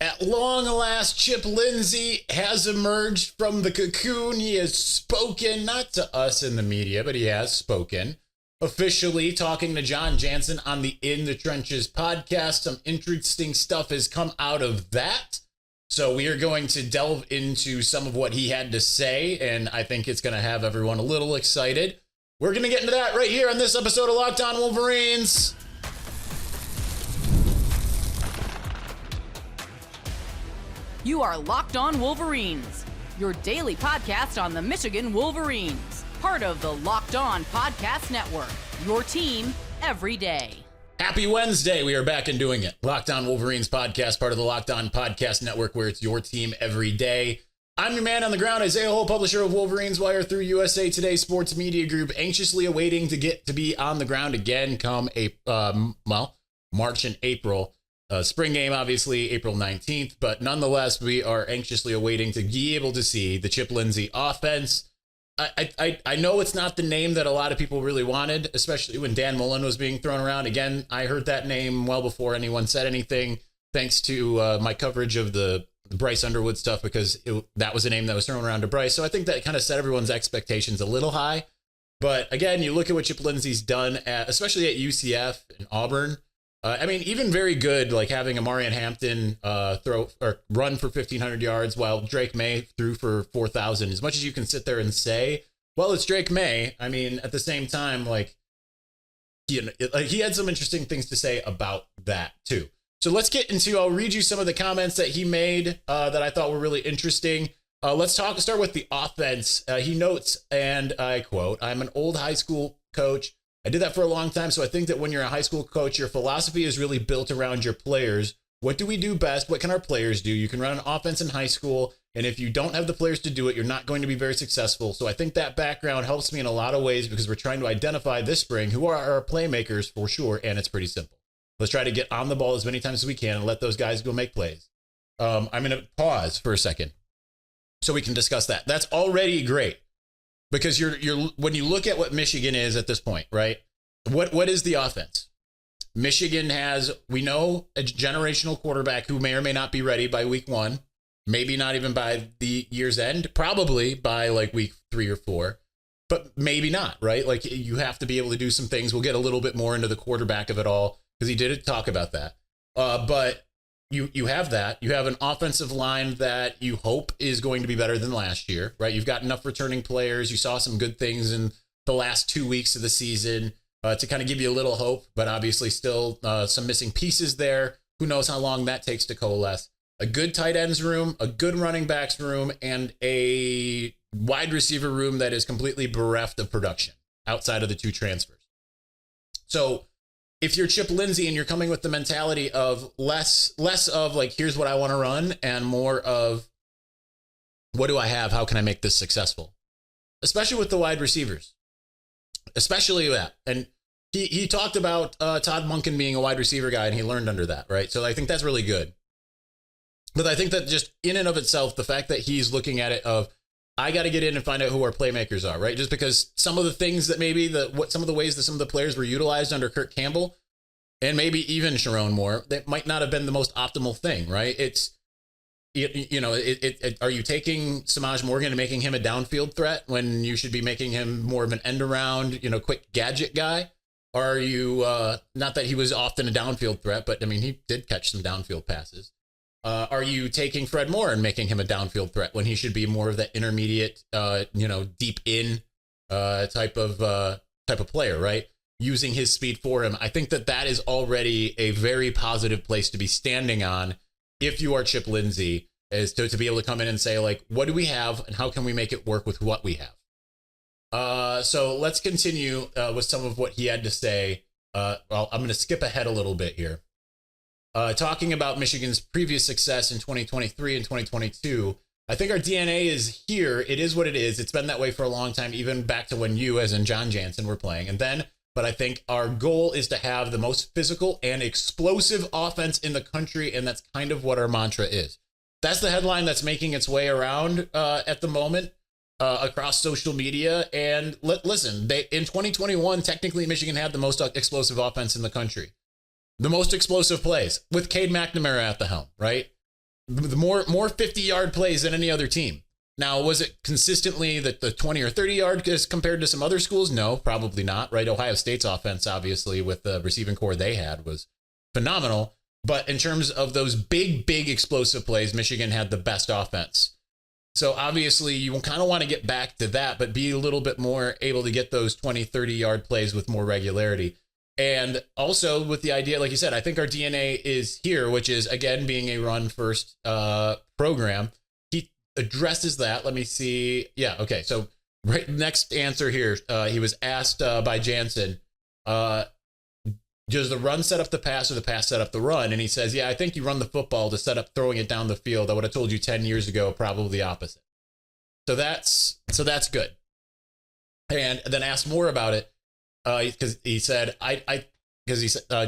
At long last, Chip Lindsey has emerged from the cocoon. He has spoken, not to us in the media, but he has spoken. Officially talking to John Jansen on the In the Trenches podcast. Some interesting stuff has come out of that. So we are going to delve into some of what he had to say, and I think it's going to have everyone a little excited. We're going to get into that right here on this episode of Locked On Wolverines. You are Locked On Wolverines, your daily podcast on the Michigan Wolverines, part of the Locked On Podcast Network, your team every day. Happy Wednesday. We are back and doing it. Locked On Wolverines podcast, part of the Locked On Podcast Network, where it's your team every day. I'm your man on the ground, Isaiah Hole, publisher of Wolverines Wire through USA Today Sports Media Group, anxiously awaiting to get to be on the ground again come March and April. Spring game, obviously, April 19th, but nonetheless, we are anxiously awaiting to be able to see the Chip Lindsey offense. I know it's not the name that a lot of people really wanted, especially when Dan Mullen was being thrown around. Again, I heard that name well before anyone said anything, thanks to my coverage of the Bryce Underwood stuff, because that was a name that was thrown around to Bryce. So I think that kind of set everyone's expectations a little high. But again, you look at what Chip Lindsey's done, especially at UCF and Auburn. Even very good, like having Amarian Hampton throw or run for 1,500 yards while Drake May threw for 4,000. As much as you can sit there and say, well, it's Drake May. I mean, at the same time, he had some interesting things to say about that too. So let's get into, I'll read you some of the comments that he made that I thought were really interesting. Let's start with the offense. He notes, and I quote, "I'm an old high school coach. I did that for a long time, so I think that when you're a high school coach, your philosophy is really built around your players. What do we do best? What can our players do? You can run an offense in high school, and if you don't have the players to do it, you're not going to be very successful. So I think that background helps me in a lot of ways because we're trying to identify this spring who are our playmakers for sure, and it's pretty simple. Let's try to get on the ball as many times as we can and let those guys go make plays." I'm going to pause for a second so we can discuss that. That's already great. Because you're when you look at what Michigan is at this point, right? What is the offense? Michigan has, we know, a generational quarterback who may or may not be ready by week 1, maybe not even by the year's end, probably by like week 3 or 4, but maybe not, right? Like you have to be able to do some things. We'll get a little bit more into the quarterback of it all because he did talk about that. But you have that. You have an offensive line that you hope is going to be better than last year, right? You've got enough returning players. You saw some good things in the last 2 weeks of the season to kind of give you a little hope, but obviously still some missing pieces there. Who knows how long that takes to coalesce. A good tight ends room, a good running backs room, and a wide receiver room that is completely bereft of production outside of the 2 transfers. So if you're Chip Lindsey and you're coming with the mentality of less of like, here's what I want to run, and more of what do I have? How can I make this successful? Especially with the wide receivers, especially that. And he talked about Todd Monken being a wide receiver guy, and he learned under that, right? So I think that's really good. But I think that just in and of itself, the fact that he's looking at it of, I got to get in and find out who our playmakers are, right? Just because some of the things that maybe some of the ways that some of the players were utilized under Kirk Campbell and maybe even Sharon Moore, that might not have been the most optimal thing, right? Are you taking Samaj Morgan and making him a downfield threat when you should be making him more of an end around, quick gadget guy? Or are you, not that he was often a downfield threat, but I mean, he did catch some downfield passes. Are you taking Fred Moore and making him a downfield threat when he should be more of that intermediate, deep in type of player, right? Using his speed for him. I think that is already a very positive place to be standing on if you are Chip Lindsey, is to be able to come in and say, like, what do we have and how can we make it work with what we have? So let's continue with some of what he had to say. I'm going to skip ahead a little bit here. Talking about Michigan's previous success in 2023 and 2022, I think our DNA is here. It is what it is. It's been that way for a long time, even back to when you, as in John Jansen, were playing. But I think our goal is to have the most physical and explosive offense in the country, and that's kind of what our mantra is. That's the headline that's making its way around at the moment across social media. And listen, in 2021, technically Michigan had the most explosive offense in the country. The most explosive plays with Cade McNamara at the helm, right? the more 50-yard plays than any other team. Now, was it consistently the 20 or 30-yard as compared to some other schools? No, probably not, right? Ohio State's offense, obviously, with the receiving core they had was phenomenal. But in terms of those big explosive plays, Michigan had the best offense. So obviously, you kind of want to get back to that, but be a little bit more able to get those 20, 30-yard plays with more regularity. And also with the idea, like you said, I think our DNA is here, which is, again, being a run-first program. He addresses that. Let me see. Yeah, okay. So right next answer here, he was asked by Jansen, does the run set up the pass or the pass set up the run? And he says, yeah, I think you run the football to set up throwing it down the field. I would have told you 10 years ago, probably the opposite. So that's good. And then asked more about it. Because he said,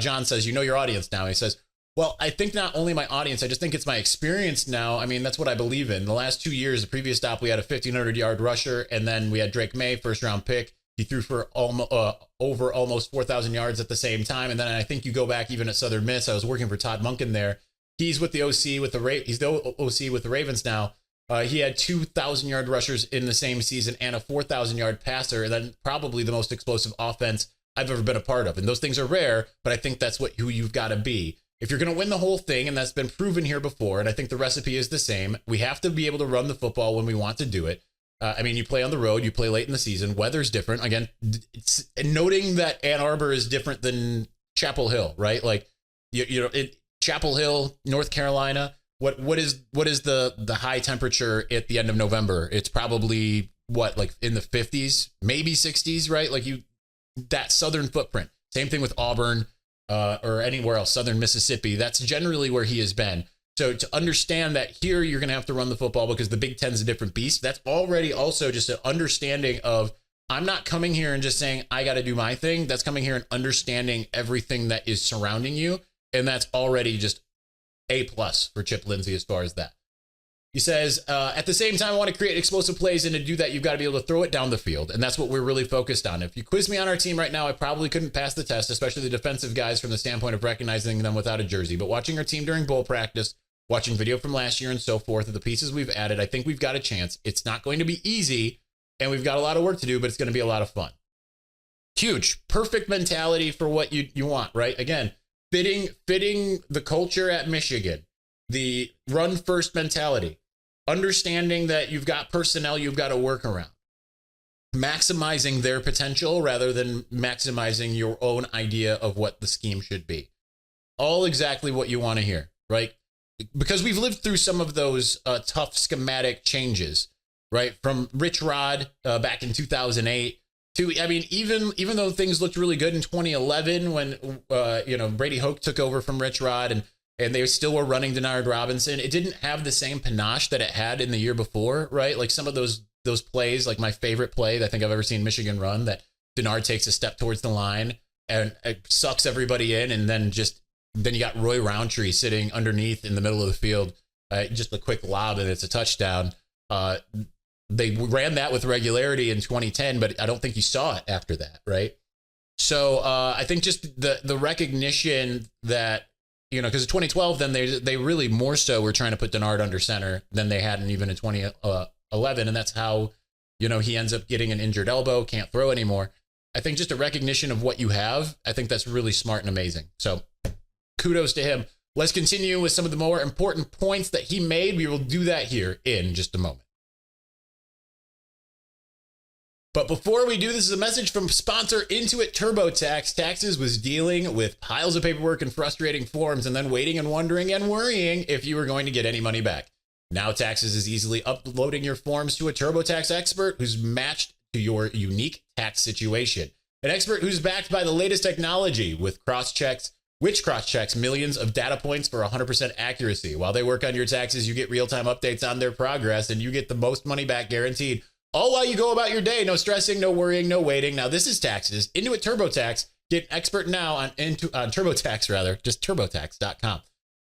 John says, you know your audience now. He says, well, I think not only my audience, I just think it's my experience now. I mean, that's what I believe in. The last 2 years, the previous stop, we had a 1,500-yard rusher, and then we had Drake May, first-round pick. He threw for over almost 4,000 yards at the same time. And then I think you go back even at Southern Miss. I was working for Todd Monken there. He's with the OC with he's the OC with the Ravens now. He had 2,000-yard rushers in the same season and a 4,000-yard passer, and then probably the most explosive offense I've ever been a part of. And those things are rare, but I think that's who you've got to be. If you're going to win the whole thing, and that's been proven here before, and I think the recipe is the same, we have to be able to run the football when we want to do it. I mean, you play on the road, you play late in the season, weather's different. Again, it's noting that Ann Arbor is different than Chapel Hill, right? Like, Chapel Hill, North Carolina, what is the high temperature at the end of November? It's probably like in the 50s, maybe 60s, right? Like that southern footprint. Same thing with Auburn or anywhere else, southern Mississippi. That's generally where he has been. So to understand that here you're going to have to run the football because the Big Ten is a different beast. That's already also just an understanding of, I'm not coming here and just saying I got to do my thing. That's coming here and understanding everything that is surrounding you. And that's already just A+ for Chip Lindsey as far as that. He says, at the same time, I want to create explosive plays, and to do that, you've got to be able to throw it down the field. And that's what we're really focused on. If you quiz me on our team right now, I probably couldn't pass the test, especially the defensive guys from the standpoint of recognizing them without a jersey. But watching our team during bowl practice, watching video from last year and so forth, of the pieces we've added, I think we've got a chance. It's not going to be easy, and we've got a lot of work to do, but it's going to be a lot of fun. Huge. Perfect mentality for what you want, right? Again, fitting the culture at Michigan, the run first mentality, understanding that you've got personnel you've got to work around, maximizing their potential rather than maximizing your own idea of what the scheme should be. All exactly what you want to hear, right? Because we've lived through some of those tough schematic changes, right? From Rich Rod back in 2008 to, I mean, even though things looked really good in 2011 when, Brady Hoke took over from Rich Rod and they still were running Denard Robinson, it didn't have the same panache that it had in the year before, right? Like some of those plays, like my favorite play that I think I've ever seen Michigan run, that Denard takes a step towards the line and it sucks everybody in, and then you got Roy Roundtree sitting underneath in the middle of the field, just a quick lob, and it's a touchdown. They ran that with regularity in 2010, but I don't think you saw it after that, right? So I think just the recognition that, because in 2012, then they really more so were trying to put Denard under center than they hadn't even in 2011, and that's how, he ends up getting an injured elbow, can't throw anymore. I think just a recognition of what you have, I think that's really smart and amazing. So kudos to him. Let's continue with some of the more important points that he made. We will do that here in just a moment. But before we do, this is a message from sponsor Intuit TurboTax. Taxes was dealing with piles of paperwork and frustrating forms, and then waiting and wondering and worrying if you were going to get any money back. Now Taxes is easily uploading your forms to a TurboTax expert who's matched to your unique tax situation. An expert who's backed by the latest technology with which cross-checks millions of data points for 100% accuracy. While they work on your taxes, you get real-time updates on their progress, and you get the most money back guaranteed. All while you go about your day. No stressing, no worrying, no waiting. Now this is Taxes. Intuit TurboTax. Get expert now on TurboTax, just TurboTax.com.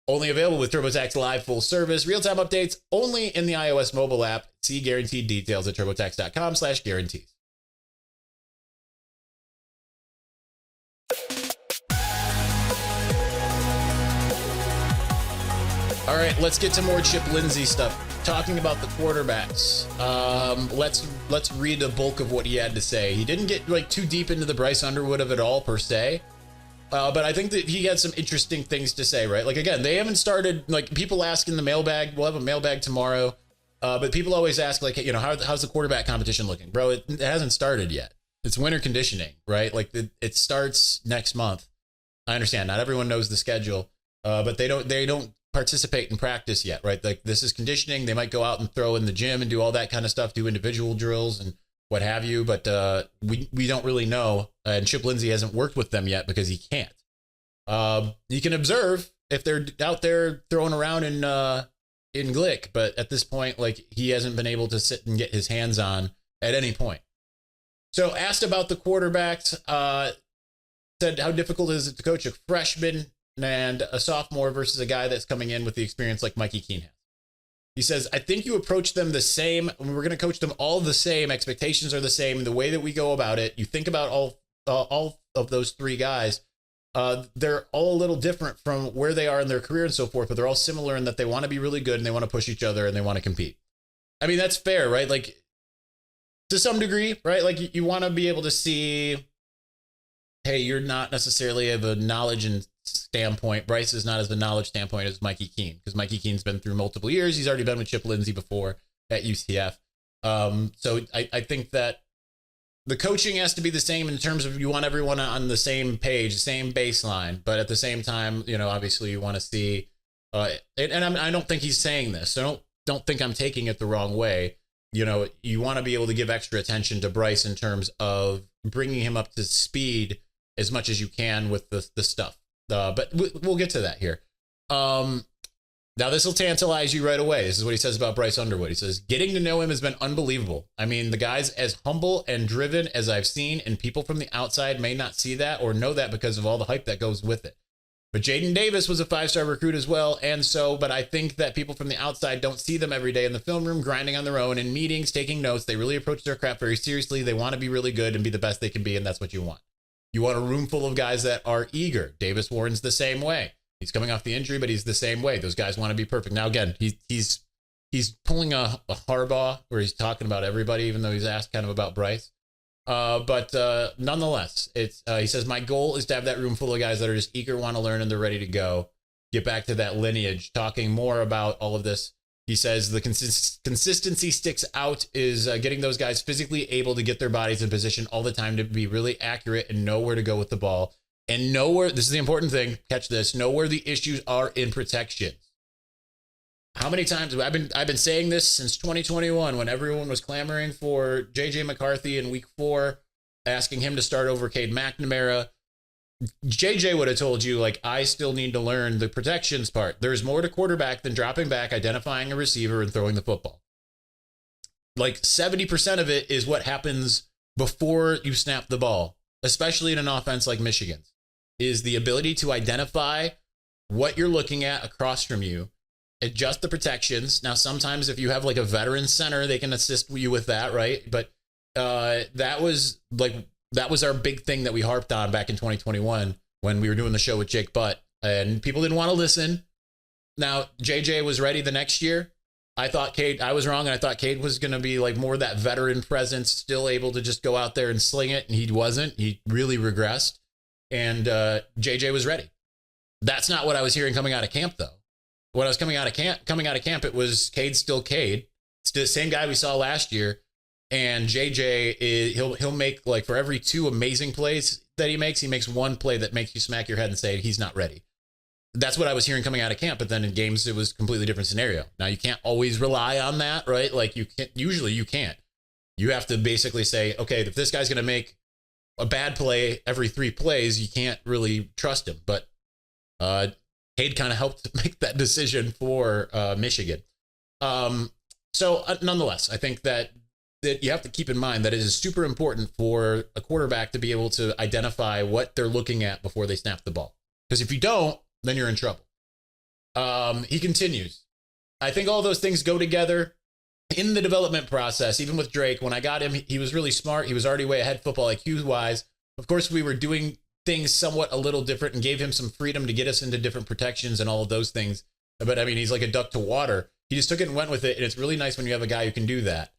Only available with TurboTax Live full service. Real-time updates only in the iOS mobile app. See guaranteed details at TurboTax.com/guarantees. All right, let's get to more Chip Lindsey stuff. Talking about the quarterbacks. Let's read the bulk of what he had to say. He didn't get like too deep into the Bryce Underwood of it all per se. But I think that he had some interesting things to say, right? Like, again, they haven't started, like, people ask in the mailbag. We'll have a mailbag tomorrow. But people always ask, like, you know, how's the quarterback competition looking? Bro, it hasn't started yet. It's winter conditioning, right? Like, it starts next month. I understand. Not everyone knows the schedule, but they don't participate in practice yet, right? Like, this is conditioning. They might go out and throw in the gym and do all that kind of stuff, do individual drills and what have you, but we don't really know. And Chip Lindsey hasn't worked with them yet because he can't. You can observe if they're out there throwing around in Glick, but at this point, like, he hasn't been able to sit and get his hands on at any point. So asked about the quarterbacks, said how difficult is it to coach a freshman and a sophomore versus a guy that's coming in with the experience like Mikey Keene has. He says, I think you approach them the same. We're going to coach them all the same. Expectations are the same. The way that we go about it, you think about all of those three guys. They're all a little different from where they are in their career and so forth, but they're all similar in that they want to be really good and they want to push each other and they want to compete. I mean, that's fair, right? Like, to some degree, right? Like, you want to be able to see, hey, you're not necessarily of a knowledge and standpoint. Bryce is not as a knowledge standpoint as Mikey Keene, because Mikey Keene's been through multiple years. He's already been with Chip Lindsey before at UCF. So I think that the coaching has to be the same in terms of you want everyone on the same page, same baseline. But at the same time, you know, obviously you want to see, I don't think he's saying this. So don't think I'm taking it the wrong way. You know, you want to be able to give extra attention to Bryce in terms of bringing him up to speed as much as you can with the stuff. But we'll get to that here. Now, this will tantalize you right away. This is what he says about Bryce Underwood. He says, getting to know him has been unbelievable. I mean, the guy's as humble and driven as I've seen, and people from the outside may not see that or know that because of all the hype that goes with it. But Jaden Davis was a 5-star recruit as well. But I think that people from the outside don't see them every day in the film room, grinding on their own, in meetings, taking notes. They really approach their craft very seriously. They want to be really good and be the best they can be, and that's what you want. You want a room full of guys that are eager. Davis Warren's the same way. He's coming off the injury, but he's the same way. Those guys want to be perfect. Now, again, he's pulling a Harbaugh where he's talking about everybody, even though he's asked kind of about Bryce. But nonetheless, he says, my goal is to have that room full of guys that are just eager, want to learn, and they're ready to go. Get back to that lineage, talking more about all of this. He says the consistency sticks out is getting those guys physically able to get their bodies in position all the time to be really accurate and know where to go with the ball. And know where, this is the important thing, catch this, know where the issues are in protection. How many times I've been saying this since 2021 when everyone was clamoring for JJ McCarthy in week 4, asking him to start over Cade McNamara. JJ would have told you, like, I still need to learn the protections part. There's more to quarterback than dropping back, identifying a receiver, and throwing the football. Like, 70% of it is what happens before you snap the ball, especially in an offense like Michigan's, is the ability to identify what you're looking at across from you, adjust the protections. Now, sometimes if you have like a veteran center, they can assist you with that, right? But that was our big thing that we harped on back in 2021 when we were doing the show with Jake Butt, and people didn't want to listen. Now, JJ was ready the next year. I was wrong, and I thought Cade was going to be like more that veteran presence, still able to just go out there and sling it, and he wasn't. He really regressed, and JJ was ready. That's not what I was hearing coming out of camp, though. When I was coming out of camp, it was Cade still Cade. It's the same guy we saw last year. And JJ, he'll make, like, for every 2 amazing plays that he makes one play that makes you smack your head and say he's not ready. That's what I was hearing coming out of camp. But then in games, it was a completely different scenario. Now, you can't always rely on that, right? Like, usually you can't. You have to basically say, okay, if this guy's going to make a bad play every 3 plays, you can't really trust him. But Cade kind of helped make that decision for Michigan. So nonetheless, I think that you have to keep in mind that it is super important for a quarterback to be able to identify what they're looking at before they snap the ball. Because if you don't, then you're in trouble. He continues. I think all those things go together in the development process. Even with Drake, when I got him, he was really smart. He was already way ahead football IQ-wise. Of course, we were doing things somewhat a little different and gave him some freedom to get us into different protections and all of those things but I mean, he's like a duck to water. He just took it and went with it. And it's really nice when you have a guy who can do that.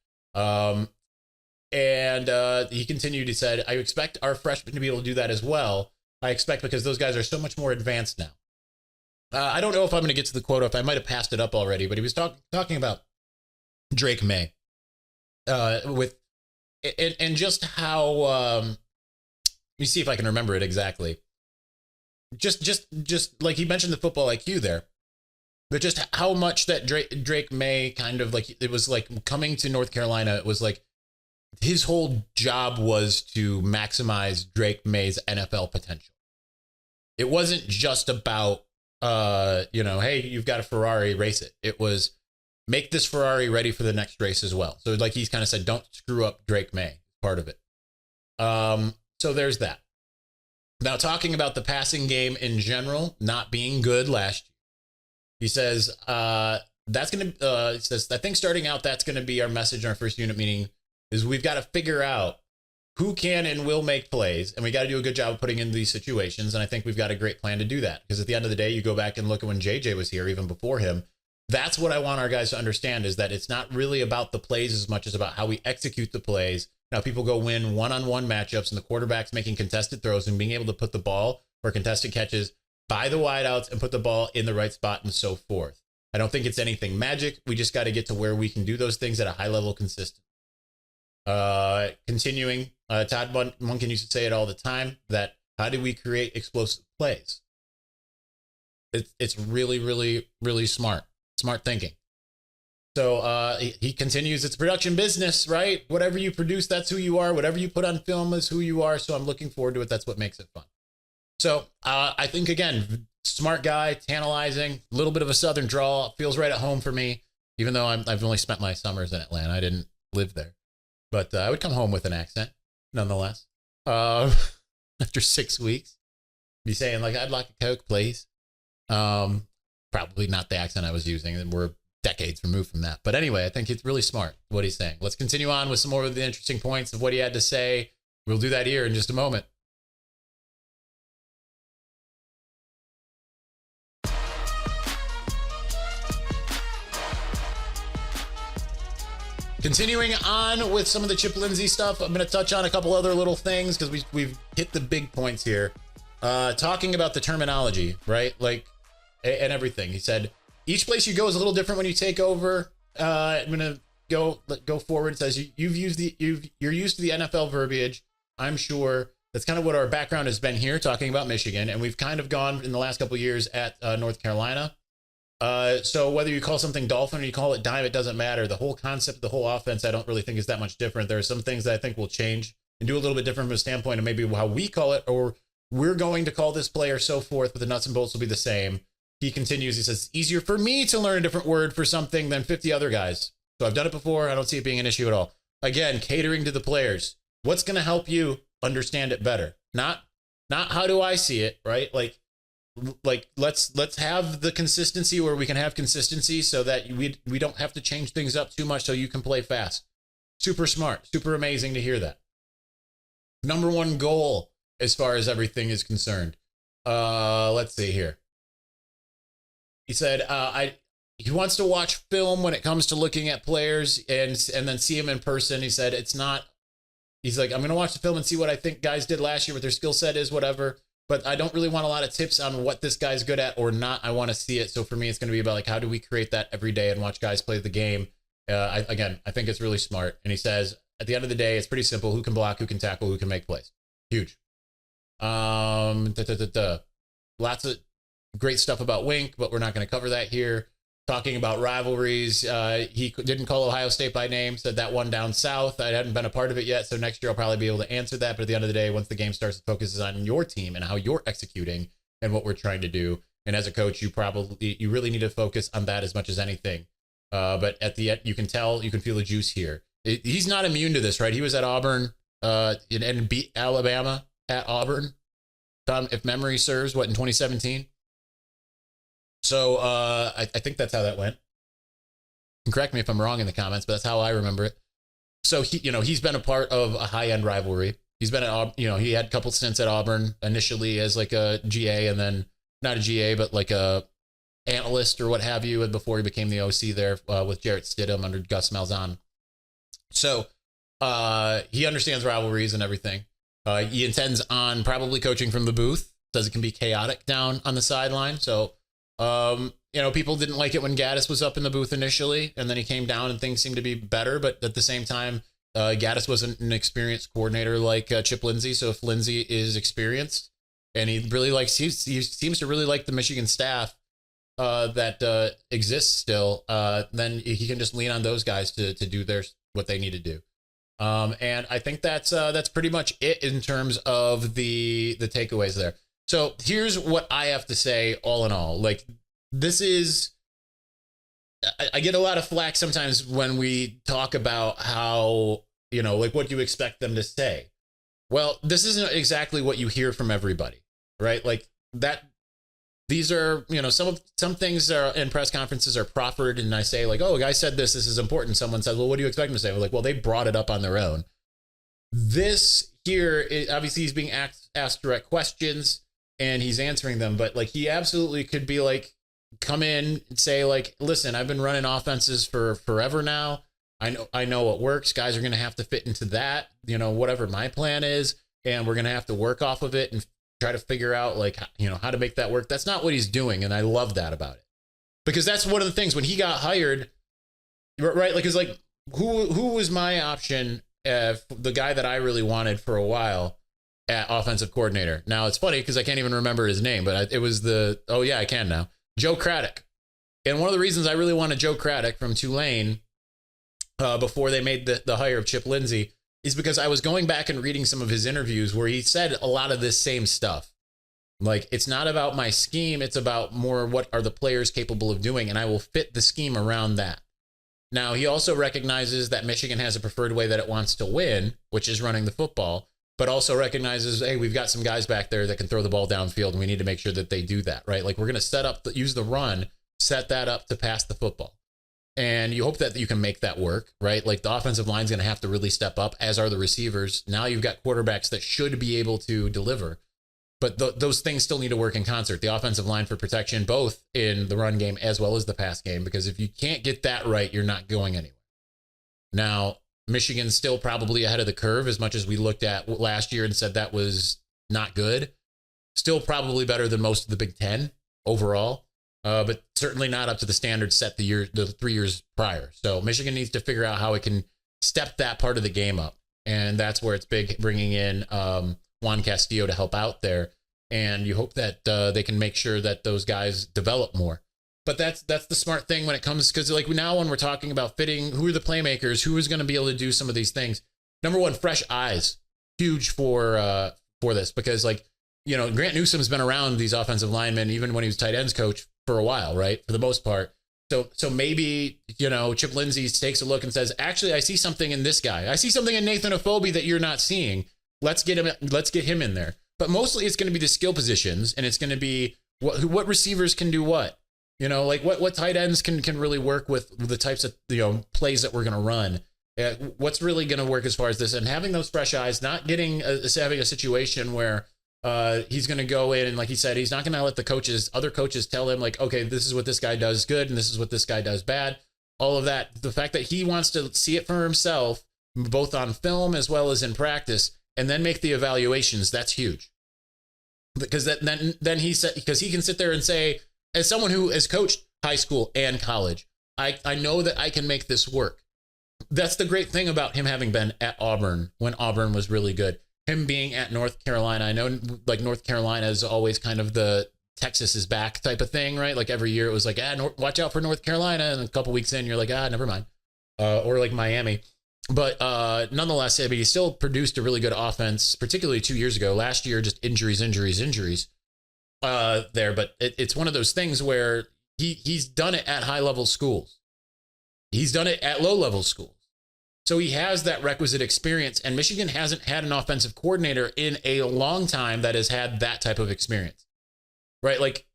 And he continued, he said, I expect our freshmen to be able to do that as well. I expect because those guys are so much more advanced now. I don't know if I'm going to get to the quote, if I might have passed it up already, but he was talking about Drake May with and just how let me see if I can remember it exactly. Just like he mentioned the football IQ there, but just how much that Drake May kind of like, it was like coming to North Carolina. It was like his whole job was to maximize Drake May's NFL potential. It wasn't just about, hey, you've got a Ferrari, race it. It was make this Ferrari ready for the next race as well. So like he's kind of said, don't screw up Drake May, part of it. So there's that. Now talking about the passing game in general, not being good last year. He says, that's going to, says, I think starting out, that's going to be our message in our first unit meeting is we've got to figure out who can and will make plays. And we got to do a good job of putting in these situations. And I think we've got a great plan to do that. Because at the end of the day, you go back and look at when JJ was here, even before him. That's what I want our guys to understand is that it's not really about the plays as much as about how we execute the plays. Now people go win one-on-one matchups and the quarterback's making contested throws and being able to put the ball or contested catches by the wideouts and put the ball in the right spot and so forth. I don't think it's anything magic. We just got to get to where we can do those things at a high level consistent. Continuing, Todd Monken used to say it all the time that how do we create explosive plays? It's really, really, really smart thinking. So he continues, it's a production business, right? Whatever you produce, that's who you are. Whatever you put on film is who you are. So I'm looking forward to it. That's what makes it fun. So I think, again, smart guy, tantalizing, a little bit of a Southern drawl, feels right at home for me, even though I've only spent my summers in Atlanta. I didn't live there. But I would come home with an accent, nonetheless. After 6 weeks, be saying, like, I'd like a Coke, please. Probably not the accent I was using, and we're decades removed from that. But anyway, I think it's really smart what he's saying. Let's continue on with some more of the interesting points of what he had to say. We'll do that here in just a moment. Continuing on with some of the Chip Lindsey stuff, I'm going to touch on a couple other little things because we've hit the big points here. Talking about the terminology, right? Like, and everything. He said, each place you go is a little different when you take over. I'm going to go forward. It says you're used to the NFL verbiage. I'm sure that's kind of what our background has been here, talking about Michigan. And we've kind of gone in the last couple of years at North Carolina. So whether you call something dolphin or you call it dime, it doesn't matter. The whole concept, the whole offense, I don't really think is that much different. There are some things that I think will change and do a little bit different from a standpoint of maybe how we call it, or we're going to call this play or so forth, but the nuts and bolts will be the same. He continues, he says, it's easier for me to learn a different word for something than 50 other guys. So I've done it before. I don't see it being an issue at all. Again, catering to the players. What's going to help you understand it better? Not how do I see it, right? Like let's have the consistency where we can have consistency so that we don't have to change things up too much so you can play fast. Super smart, super amazing to hear that. Number one goal as far as everything is concerned. Let's see here. He said he wants to watch film when it comes to looking at players and then see them in person. He said he's like, I'm going to watch the film and see what I think guys did last year, what their skill set is, whatever. But I don't really want a lot of tips on what this guy's good at or not. I want to see it. So for me, it's going to be about like, how do we create that every day and watch guys play the game? I think it's really smart. And he says, at the end of the day, it's pretty simple. Who can block, who can tackle, who can make plays. Huge. Lots of great stuff about Wink, but we're not going to cover that here. Talking about rivalries, he didn't call Ohio State by name, said that one down south. I hadn't been a part of it yet, so next year I'll probably be able to answer that. But at the end of the day, once the game starts, it focuses on your team and how you're executing and what we're trying to do. And as a coach, you really need to focus on that as much as anything. But at the end, you can feel the juice here. He's not immune to this, right? He was at Auburn and beat Alabama at Auburn, if memory serves, in 2017? So I think that's how that went. Correct me if I'm wrong in the comments, but that's how I remember it. So he's been a part of a high-end rivalry. He's been at, he had a couple stints at Auburn initially as like a GA, and then not a GA, but like a analyst or what have you, before he became the OC there with Jarrett Stidham under Gus Malzahn. So he understands rivalries and everything. He intends on probably coaching from the booth. Says it can be chaotic down on the sideline. So, people didn't like it when Gaddis was up in the booth initially, and then he came down and things seemed to be better. But at the same time, Gaddis wasn't an experienced coordinator like Chip Lindsey. So if Lindsey is experienced and he seems to really like the Michigan staff that exists still, then he can just lean on those guys to do what they need to do. And I think that's pretty much it in terms of the takeaways there. So here's what I have to say all in all. Like, this is, I get a lot of flack sometimes when we talk about how, what do you expect them to say? Well, this isn't exactly what you hear from everybody, right? Like that, these are, some things are in press conferences are proffered, and I say like, oh, a guy said this is important. Someone says, well, what do you expect him to say? We're like, well, they brought it up on their own. This here, obviously he's being asked direct questions and he's answering them, but like, he absolutely could be like, come in and say like, listen, I've been running offenses for forever now. I know what works. Guys are going to have to fit into that, whatever my plan is, and we're going to have to work off of it and try to figure out like, how to make that work. That's not what he's doing. And I love that about it, because that's one of the things when he got hired, right? Like, it's like, who was my option? The guy that I really wanted for a while at offensive coordinator. Now it's funny because I can't even remember his name, but it was I can now. Joe Craddock. And one of the reasons I really wanted Joe Craddock from Tulane before they made the hire of Chip Lindsey is because I was going back and reading some of his interviews where he said a lot of this same stuff. Like, it's not about my scheme. It's about more what are the players capable of doing, and I will fit the scheme around that. Now, he also recognizes that Michigan has a preferred way that it wants to win, which is running the football, but also recognizes, hey, we've got some guys back there that can throw the ball downfield, and we need to make sure that they do that, right? Like, we're going to use the run, set that up to pass the football. And you hope that you can make that work, right? Like, the offensive line's going to have to really step up, as are the receivers. Now you've got quarterbacks that should be able to deliver, but those things still need to work in concert. The offensive line for protection, both in the run game as well as the pass game, because if you can't get that right, you're not going anywhere. Now, Michigan's still probably ahead of the curve, as much as we looked at last year and said that was not good. Still probably better than most of the Big Ten overall, but certainly not up to the standards set the 3 years prior. So Michigan needs to figure out how it can step that part of the game up. And that's where it's big, bringing in Juan Castillo to help out there. And you hope that they can make sure that those guys develop more. But that's the smart thing when it comes, because like now when we're talking about fitting, who are the playmakers, who is going to be able to do some of these things? Number one, fresh eyes, huge for this, because like, Grant Newsom's been around these offensive linemen even when he was tight ends coach for a while, right? For the most part. So maybe, Chip Lindsey takes a look and says, actually, I see something in this guy. I see something in Nathan Afobe that you're not seeing. Let's get him in there. But mostly it's going to be the skill positions, and it's going to be what receivers can do what. Like what tight ends can really work with the types of, plays that we're going to run. What's really going to work as far as this, and having those fresh eyes, not having a situation where he's going to go in and, like he said, he's not going to let other coaches tell him like, okay, this is what this guy does good and this is what this guy does bad. All of that. The fact that he wants to see it for himself, both on film as well as in practice, and then make the evaluations. That's huge. Because then he said, because he can sit there and say, as someone who has coached high school and college, I know that I can make this work. That's the great thing about him having been at Auburn when Auburn was really good. Him being at North Carolina, I know like North Carolina is always kind of the Texas is back type of thing, right? Like every year it was like, watch out for North Carolina. And a couple weeks in, you're like, never mind. Or like Miami. But nonetheless, I mean, he still produced a really good offense, particularly 2 years ago. Last year, just injuries there. But it's one of those things where he's done it at high level schools. He's done it at low level schools. So he has that requisite experience, and Michigan hasn't had an offensive coordinator in a long time that has had that type of experience, right? Like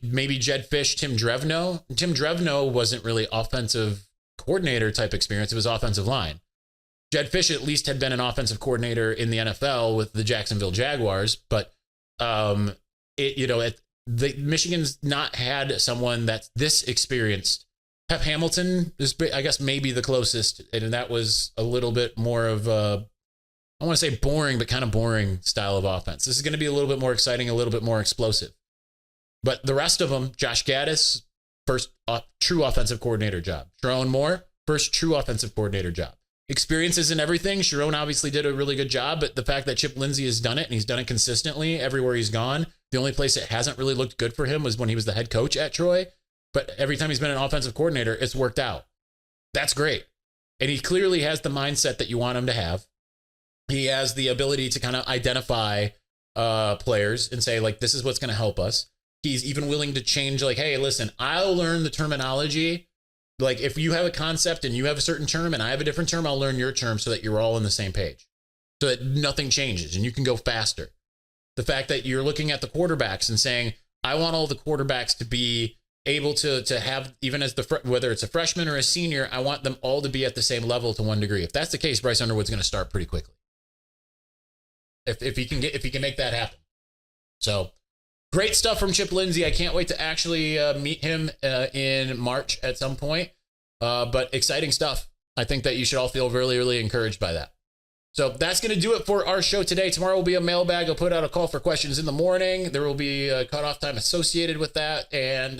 maybe Jed Fish, Tim Drevno. Tim Drevno wasn't really offensive coordinator type experience. It was offensive line. Jed Fish at least had been an offensive coordinator in the NFL with the Jacksonville Jaguars, but Michigan's not had someone that's this experienced. Pep Hamilton is, I guess, maybe the closest, and that was a little bit more of a, I want to say boring, but kind of boring style of offense. This is going to be a little bit more exciting, a little bit more explosive. But the rest of them, Josh Gaddis, first true offensive coordinator job. Sharon Moore, first true offensive coordinator job. Experience isn't everything. Sharon obviously did a really good job, but the fact that Chip Lindsey has done it, and he's done it consistently everywhere he's gone, the only place it hasn't really looked good for him was when he was the head coach at Troy. But every time he's been an offensive coordinator, it's worked out. That's great. And he clearly has the mindset that you want him to have. He has the ability to kind of identify players and say, like, this is what's going to help us. He's even willing to change, like, hey, listen, I'll learn the terminology. Like, if you have a concept and you have a certain term and I have a different term, I'll learn your term so that you're all on the same page, so that nothing changes and you can go faster. The fact that you're looking at the quarterbacks and saying, I want all the quarterbacks to be able to have, even as whether it's a freshman or a senior, I want them all to be at the same level to one degree. If that's the case, Bryce Underwood's going to start pretty quickly. If he can make that happen. So great stuff from Chip Lindsey. I can't wait to actually meet him in March at some point. But exciting stuff. I think that you should all feel really, really encouraged by that. So that's going to do it for our show today. Tomorrow will be a mailbag. I'll put out a call for questions in the morning. There will be a cutoff time associated with that. And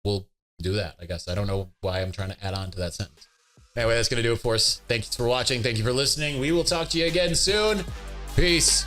we'll do that, I guess. I don't know why I'm trying to add on to that sentence. Anyway, that's going to do it for us. Thanks for watching. Thank you for listening. We will talk to you again soon. Peace.